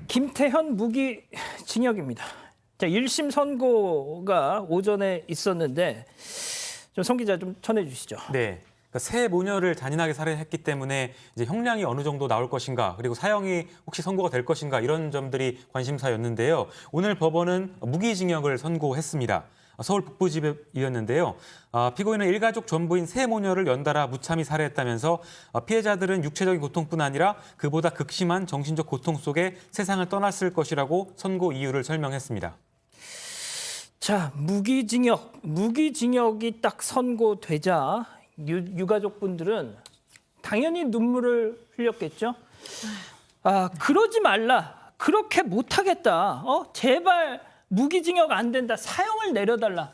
김태현 무기징역입니다. 자, 1심 선고가 오전에 있었는데 좀 송 기자 좀 전해 주시죠. 네. 그러니까 세 모녀를 잔인하게 살해했기 때문에 이제 형량이 어느 정도 나올 것인가, 그리고 사형이 혹시 선고가 될 것인가 이런 점들이 관심사였는데요. 오늘 법원은 무기징역을 선고했습니다. 서울 북부지법이었는데요. 피고인은 일가족 전부인 세 모녀를 연달아 무참히 살해했다면서 피해자들은 육체적인 고통뿐 아니라 그보다 극심한 정신적 고통 속에 세상을 떠났을 것이라고 선고 이유를 설명했습니다. 자, 무기징역이 딱 선고되자 유가족분들은 당연히 눈물을 흘렸겠죠. 그러지 말라. 그렇게 못하겠다. 제발 무기징역 안 된다. 사형을 내려달라.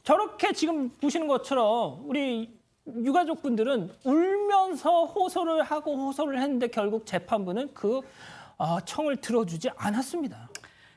저렇게 지금 보시는 것처럼 우리 유가족분들은 울면서 호소를 했는데 결국 재판부는 그 청을 들어주지 않았습니다.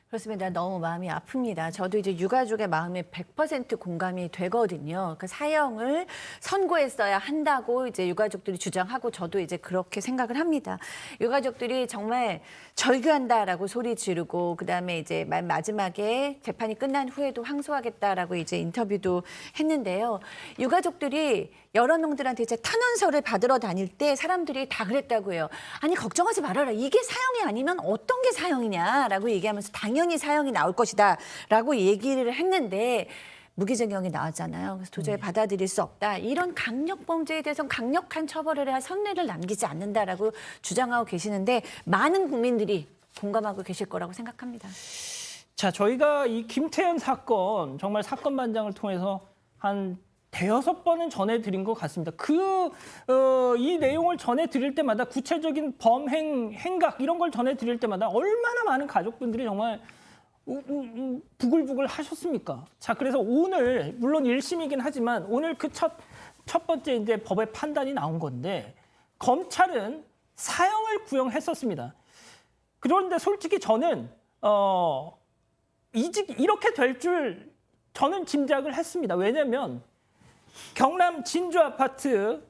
그렇습니다. 너무 마음이 아픕니다. 저도 이제 유가족의 마음에 100% 공감이 되거든요. 그 사형을 선고했어야 한다고 이제 유가족들이 주장하고 저도 이제 그렇게 생각을 합니다. 유가족들이 정말 절규한다라고 소리 지르고 그다음에 이제 마지막에 재판이 끝난 후에도 항소하겠다라고 이제 인터뷰도 했는데요. 유가족들이 여러 명들한테 이제 탄원서를 받으러 다닐 때 사람들이 다 그랬다고 해요. 아니 걱정하지 말아라. 이게 사형이 아니면 어떤 게 사형이냐라고 얘기하면서 당연히 사형이 나올 것이다라고 얘기를 했는데 무기징역이 나왔잖아요. 그래서 도저히 받아들일 수 없다. 이런 강력 범죄에 대해서는 강력한 처벌을 해야 선례를 남기지 않는다라고 주장하고 계시는데 많은 국민들이 공감하고 계실 거라고 생각합니다. 자, 저희가 이 김태현 사건 정말 사건 반장을 통해서 한 대여섯 번은 전해드린 것 같습니다. 이 내용을 전해드릴 때마다 구체적인 행각 이런 걸 전해드릴 때마다 얼마나 많은 가족분들이 정말 부글부글 하셨습니까? 자, 그래서 오늘 물론 1심이긴 하지만 오늘 그 첫 번째 이제 법의 판단이 나온 건데 검찰은 사형을 구형했었습니다. 그런데 솔직히 저는 이렇게 될 줄 저는 짐작을 했습니다. 왜냐하면 경남 진주 아파트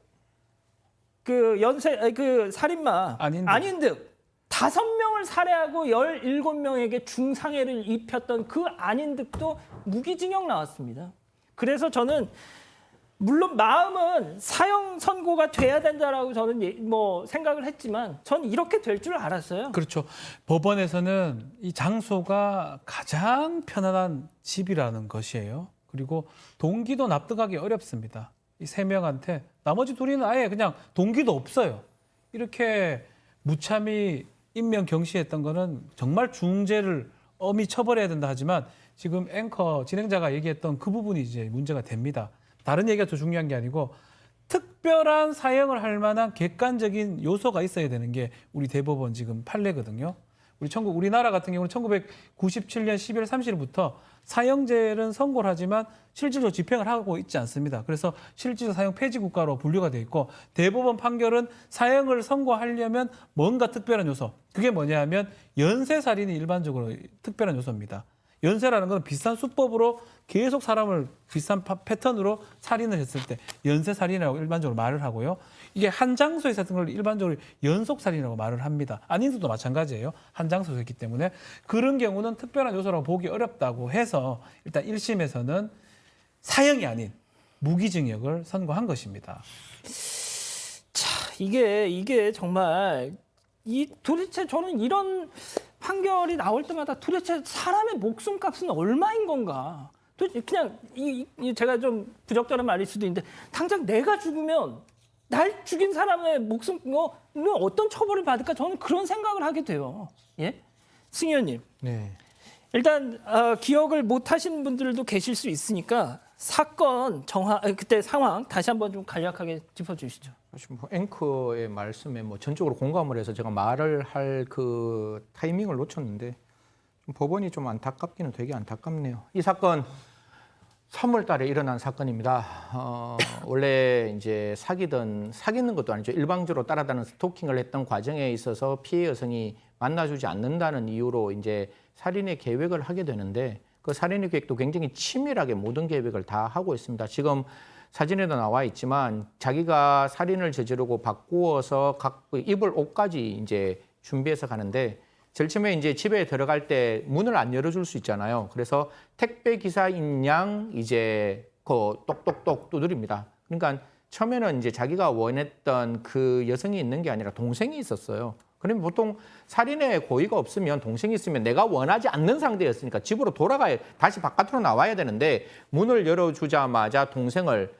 살인마 안인득 5명을 살해하고 17명에게 중상해를 입혔던 그 안인득도 무기징역 나왔습니다. 그래서 저는 물론 마음은 사형 선고가 돼야 된다라고 저는 생각을 했지만 전 이렇게 될 줄 알았어요. 그렇죠. 법원에서는 이 장소가 가장 편안한 집이라는 것이에요. 그리고 동기도 납득하기 어렵습니다. 이 세 명한테 나머지 둘이는 아예 그냥 동기도 없어요. 이렇게 무참히 인명 경시했던 거는 정말 중죄를 엄히 처벌해야 된다 하지만 지금 앵커 진행자가 얘기했던 그 부분이 이제 문제가 됩니다. 다른 얘기가 더 중요한 게 아니고 특별한 사형을 할 만한 객관적인 요소가 있어야 되는 게 우리 대법원 지금 판례거든요. 우리나라 같은 경우는 1997년 12월 30일부터 사형제는 선고를 하지만 실질적으로 집행을 하고 있지 않습니다. 그래서 실질적 사형 폐지 국가로 분류가 돼 있고 대법원 판결은 사형을 선고하려면 뭔가 특별한 요소. 그게 뭐냐 하면 연쇄살인이 일반적으로 특별한 요소입니다. 연쇄라는 건 비슷한 수법으로 계속 사람을 비슷한 패턴으로 살인을 했을 때 연쇄살인이라고 일반적으로 말을 하고요. 이게 한 장소에서 했던 걸 일반적으로 연속살인이라고 말을 합니다. 안인수도 마찬가지예요. 한 장소에서 했기 때문에 그런 경우는 특별한 요소라고 보기 어렵다고 해서 일단 1심에서는 사형이 아닌 무기징역을 선고한 것입니다. 자, 이게 정말 도대체 저는 이런 판결이 나올 때마다 도대체 사람의 목숨값은 얼마인 건가? 그냥 제가 좀 부적절한 말일 수도 있는데 당장 내가 죽으면 날 죽인 사람의 목숨 어떤 처벌을 받을까? 저는 그런 생각을 하게 돼요. 예, 승 의원님. 네. 일단 기억을 못 하시는 분들도 계실 수 있으니까 사건 그때 상황 다시 한번 좀 간략하게 짚어주시죠. 앵커의 말씀에 전적으로 공감을 해서 제가 말을 할 그 타이밍을 놓쳤는데 법원이 좀 안타깝기는 되게 안타깝네요. 이 사건 3월 달에 일어난 사건입니다. 원래 이제 사귀는 것도 아니죠. 일방적으로 따라다니는 스토킹을 했던 과정에 있어서 피해 여성이 만나주지 않는다는 이유로 이제 살인의 계획을 하게 되는데 그 살인의 계획도 굉장히 치밀하게 모든 계획을 다 하고 있습니다. 지금 사진에도 나와 있지만 자기가 살인을 저지르고 바꾸어서 입을 옷까지 이제 준비해서 가는데 제일 처음에 이제 집에 들어갈 때 문을 안 열어줄 수 있잖아요. 그래서 택배 기사인 양 이제 그 똑똑똑 두드립니다. 그러니까 처음에는 이제 자기가 원했던 그 여성이 있는 게 아니라 동생이 있었어요. 그러면 보통 살인의 고의가 없으면 동생이 있으면 내가 원하지 않는 상대였으니까 집으로 돌아가야 다시 바깥으로 나와야 되는데 문을 열어주자마자 동생을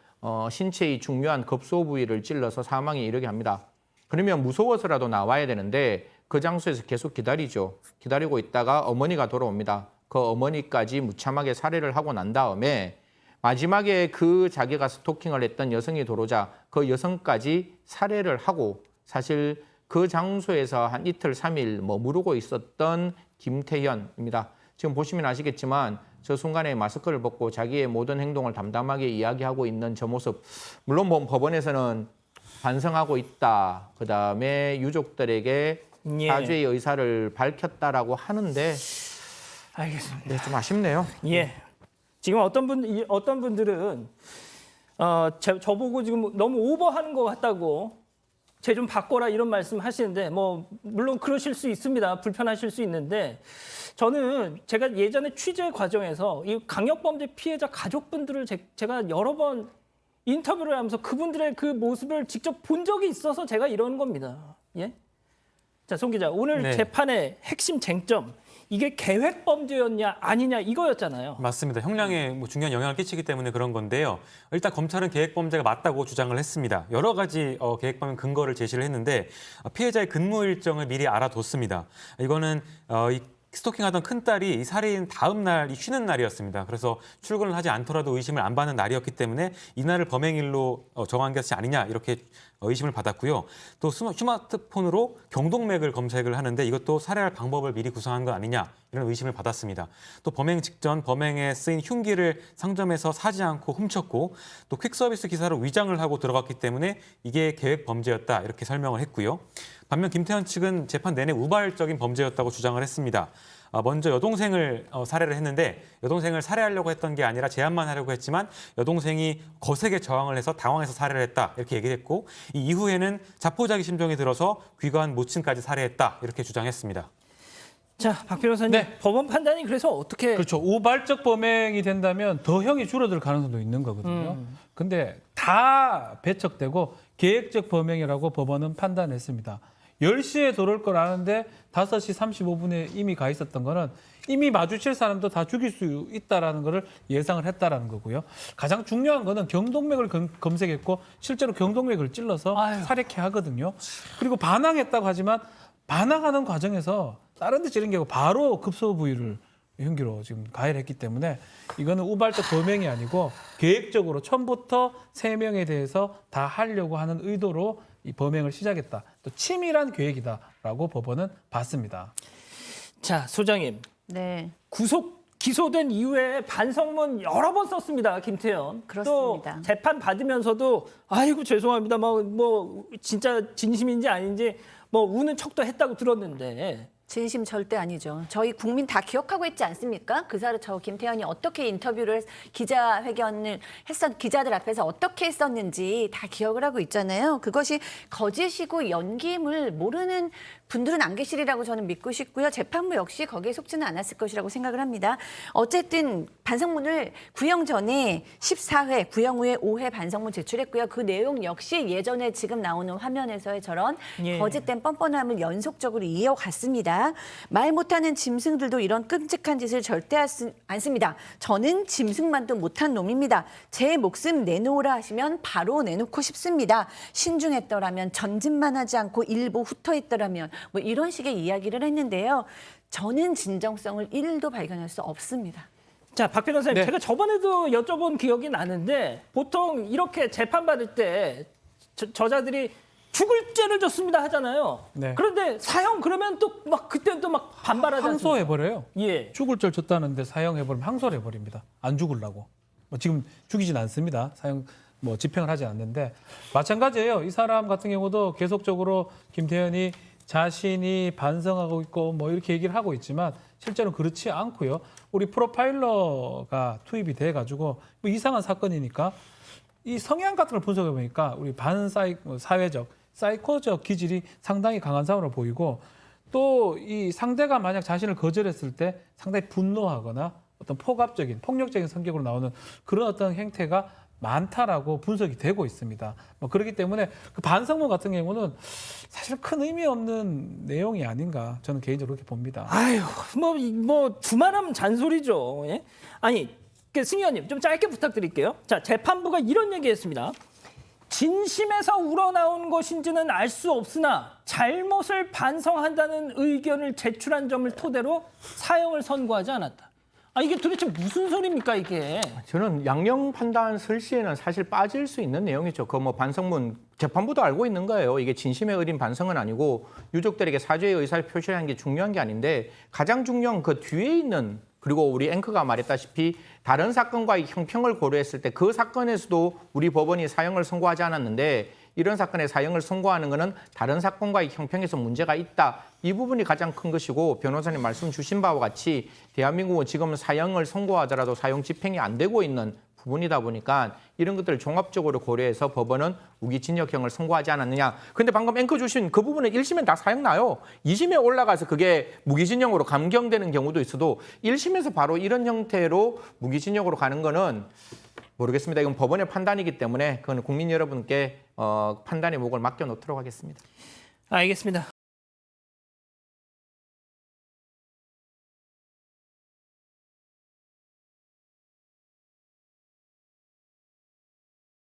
신체의 중요한 급소 부위를 찔러서 사망에 이르게 합니다. 그러면 무서워서라도 나와야 되는데 그 장소에서 계속 기다리죠. 기다리고 있다가 어머니가 돌아옵니다. 그 어머니까지 무참하게 살해를 하고 난 다음에 마지막에 그 자기가 스토킹을 했던 여성이 들어오자 그 여성까지 살해를 하고 사실 그 장소에서 한 이틀, 3일 머무르고 있었던 김태현입니다. 지금 보시면 아시겠지만 저 순간에 마스크를 벗고 자기의 모든 행동을 담담하게 이야기하고 있는 저 모습. 물론 법원에서는 반성하고 있다. 그다음에 유족들에게 예. 사죄의 의사를 밝혔다라고 하는데 알겠습니다. 네, 좀 아쉽네요. 예. 지금 어떤 분들은 저보고 지금 너무 오버하는 것 같다고 쟤 좀 바꿔라 이런 말씀 하시는데 뭐 물론 그러실 수 있습니다. 불편하실 수 있는데 저는 제가 예전에 취재 과정에서 이 강력범죄 피해자 가족분들을 제가 여러 번 인터뷰를 하면서 그분들의 그 모습을 직접 본 적이 있어서 제가 이러는 겁니다. 예? 자, 송 기자, 오늘 네. 재판의 핵심 쟁점 이게 계획 범죄였냐 아니냐 이거였잖아요. 맞습니다. 형량에 뭐 중요한 영향을 끼치기 때문에 그런 건데요. 일단 검찰은 계획범죄가 맞다고 주장을 했습니다. 여러 가지 계획범죄 근거를 제시를 했는데 피해자의 근무 일정을 미리 알아뒀습니다. 이거는 이 스토킹하던 큰딸이 이 살해인 다음 날 쉬는 날이었습니다. 그래서 출근을 하지 않더라도 의심을 안 받는 날이었기 때문에 이날을 범행일로 정한 것이 아니냐 이렇게 의심을 받았고요. 또 스마트폰으로 경동맥을 검색을 하는데 이것도 살해할 방법을 미리 구상한 것 아니냐 이런 의심을 받았습니다. 또 범행 직전 범행에 쓰인 흉기를 상점에서 사지 않고 훔쳤고 또 퀵서비스 기사로 위장을 하고 들어갔기 때문에 이게 계획 범죄였다 이렇게 설명을 했고요. 반면 김태현 측은 재판 내내 우발적인 범죄였다고 주장을 했습니다. 먼저 여동생을 살해를 했는데 여동생을 살해하려고 했던 게 아니라 제압만 하려고 했지만 여동생이 거세게 저항을 해서 당황해서 살해를 했다 이렇게 얘기를 했고 이 이후에는 자포자기 심정이 들어서 귀가한 모친까지 살해했다 이렇게 주장했습니다. 자, 박 변호사님, 네. 법원 판단이 그래서 어떻게? 그렇죠. 우발적 범행이 된다면 더 형이 줄어들 가능성도 있는 거거든요. 근데 다 배척되고 계획적 범행이라고 법원은 판단했습니다. 10시에 들어올 걸 아는데 5시 35분에 이미 가 있었던 거는 이미 마주칠 사람도 다 죽일 수 있다라는 거를 예상을 했다라는 거고요. 가장 중요한 거는 경동맥을 검색했고 실제로 경동맥을 찔러서 아유. 살해케 하거든요. 그리고 반항했다고 하지만 반항하는 과정에서 다른 데 찌른 게 아니고 바로 급소 부위를 흉기로 지금 가해했기 때문에 이거는 우발적 범행이 아니고 계획적으로 처음부터 3명에 대해서 다 하려고 하는 의도로 이 범행을 시작했다. 또 치밀한 계획이다라고 법원은 봤습니다. 자, 소장님, 네. 기소된 이후에 반성문 여러 번 썼습니다, 김태현. 그렇습니다. 또 재판 받으면서도 아이고 죄송합니다, 뭐 진짜 진심인지 아닌지 뭐 우는 척도 했다고 들었는데. 진심 절대 아니죠. 저희 국민 다 기억하고 있지 않습니까? 그 사람 저 김태현이 어떻게 인터뷰를 기자회견을 기자들 앞에서 어떻게 했었는지 다 기억을 하고 있잖아요. 그것이 거짓이고 연기임을 모르는 분들은 안 계시리라고 저는 믿고 싶고요. 재판부 역시 거기에 속지는 않았을 것이라고 생각을 합니다. 어쨌든 반성문을 구형 전에 14회, 구형 후에 5회 반성문 제출했고요. 그 내용 역시 예전에 지금 나오는 화면에서의 저런 예. 거짓된 뻔뻔함을 연속적으로 이어갔습니다. 말 못하는 짐승들도 이런 끔찍한 짓을 절대 하지 않습니다. 저는 짐승만도 못한 놈입니다. 제 목숨 내놓으라 하시면 바로 내놓고 싶습니다. 신중했더라면 전진만 하지 않고 일부 후퇴했더라면 뭐 이런 식의 이야기를 했는데요. 저는 진정성을 1도 발견할 수 없습니다. 자, 박 변호사님, 네. 제가 저번에도 여쭤본 기억이 나는데 보통 이렇게 재판받을 때 저자들이 죽을 죄를 줬습니다 하잖아요. 네. 그런데 사형 그러면 또 막 그때는 또 막 반발하지 않습니까? 항소해버려요. 예. 죽을 죄를 줬다는데 사형해버리면 항소를 해버립니다. 안 죽으려고. 뭐 지금 죽이진 않습니다. 사형 뭐 집행을 하지 않는데 마찬가지예요. 이 사람 같은 경우도 계속적으로 김태현이 자신이 반성하고 있고 뭐 이렇게 얘기를 하고 있지만 실제로는 그렇지 않고요. 우리 프로파일러가 투입이 돼가지고 뭐 이상한 사건이니까 이 성향 같은 걸 분석해 보니까 우리 사회적, 사이코적 기질이 상당히 강한 사람으로 보이고 또 이 상대가 만약 자신을 거절했을 때 상당히 분노하거나 어떤 폭압적인 폭력적인 성격으로 나오는 그런 어떤 행태가 많다라고 분석이 되고 있습니다. 뭐 그렇기 때문에 그 반성문 같은 경우는 사실 큰 의미 없는 내용이 아닌가 저는 개인적으로 그렇게 봅니다. 아유, 뭐 두말하면 잔소리죠. 예? 아니, 승 의원님 좀 짧게 부탁드릴게요. 자, 재판부가 이런 얘기했습니다. 진심에서 우러나온 것인지는 알 수 없으나 잘못을 반성한다는 의견을 제출한 점을 토대로 사형을 선고하지 않았다. 아, 이게 도대체 무슨 소리입니까, 이게? 저는 양형 판단 설시에는 사실 빠질 수 있는 내용이죠. 그 뭐 반성문 재판부도 알고 있는 거예요. 이게 진심에 어린 반성은 아니고 유족들에게 사죄의 의사를 표시하는 게 중요한 게 아닌데 가장 중요한 그 뒤에 있는 그리고 우리 앵커가 말했다시피 다른 사건과의 형평을 고려했을 때 그 사건에서도 우리 법원이 사형을 선고하지 않았는데 이런 사건에 사형을 선고하는 것은 다른 사건과의 형평에서 문제가 있다. 이 부분이 가장 큰 것이고 변호사님 말씀 주신 바와 같이 대한민국은 지금 사형을 선고하더라도 사형 집행이 안 되고 있는 부분이다 보니까 이런 것들을 종합적으로 고려해서 법원은 무기징역형을 선고하지 않았느냐. 근데 방금 앵커 주신 그 부분은 1심엔 다 사형 나요. 2심에 올라가서 그게 무기징역으로 감경되는 경우도 있어도 1심에서 바로 이런 형태로 무기징역으로 가는 거는 모르겠습니다. 이건 법원의 판단이기 때문에 그건 국민 여러분께 판단의 목을 맡겨놓도록 하겠습니다. 알겠습니다.